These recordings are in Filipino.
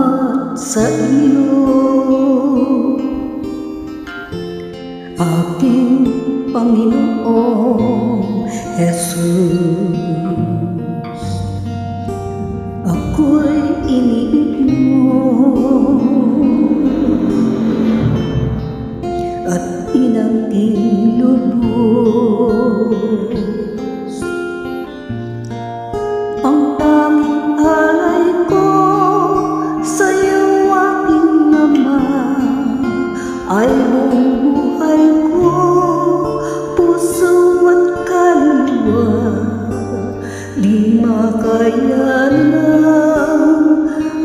Salamat sa iyo, aking Panginoong Jesus. Ako'y iniibig mo at inangking lubos. Ang tanging alay ko sa'yo, aking Ama, ay buong buhay ko, puso at kaluluwa. Di makayanan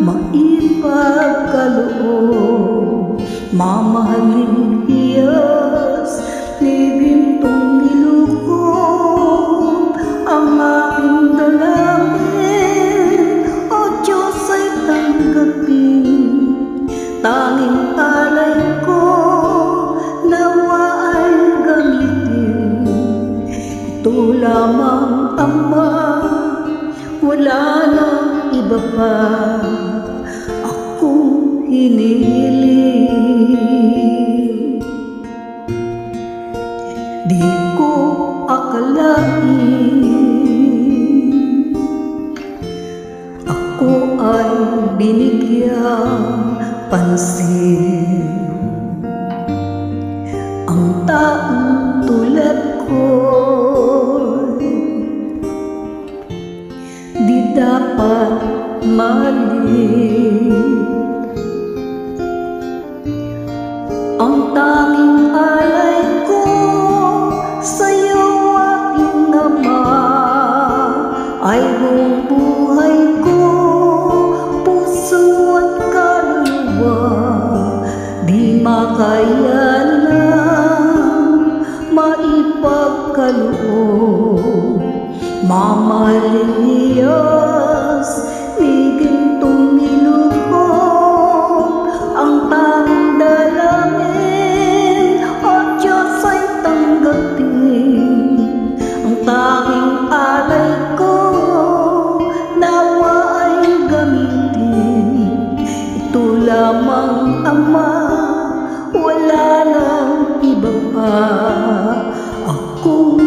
maipagkaloob, mamahalin hiyas ni gintong ilukog. Ang aking dalangin, O Diyos, ay tanggapin. Tanging alay ko, nawa ay gamitin. Ito lamang, Ama, wala nang iba pa akong hinihiling. Di ko akalain ako ay binigyang pansin. Ang taong tulad ko'y di dapat mahalin. Ang tanging alay ko sa'yo, aking Ama, ay buong buhay ko, puso at kaluluwa. Di makayanan maipagkaloob, mamahalin hiyas ni gintong ilukog. Ang tanging dalangin, O Diyos, ay tanggapin. Ang tanging alay ko, nawa ay gamitin. Ito lamang, Ama, wala nang iba pa akong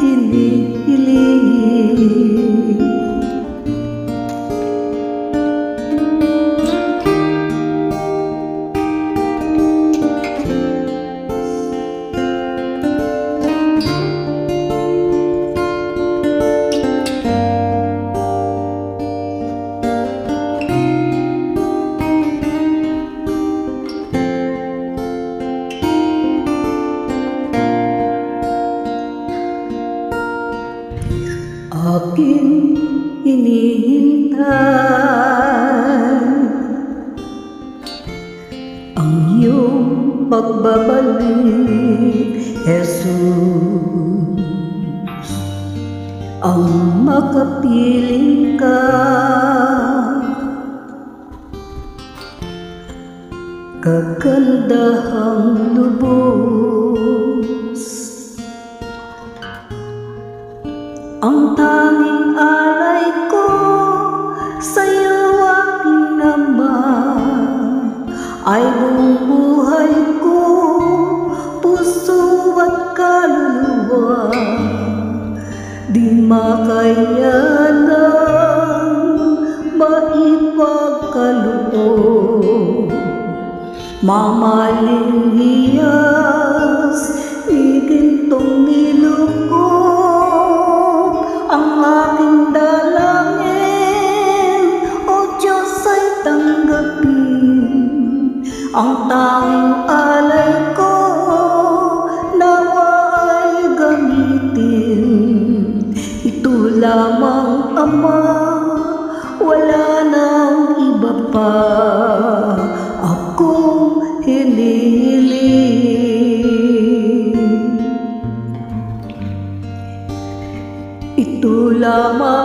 hinihiling. Aking hinihintay ang iyong pagbabalik, Jesus. Ang makapiling ka, kagandahang lubos. Ang tanging alay ko sa'yo, aking Ama, ay buong buhay ko, puso at kaluluwa. Di makayanan maipagkaloob, mamahalin hiyas ni gintong ilukog. Ang aking dalangin, O Diyos, ay tanggapin. Ang tanging alay ko, nawa ay gamitin. Ito lamang, Ama, wala nang iba pa akong hinihiling. Ito lamang,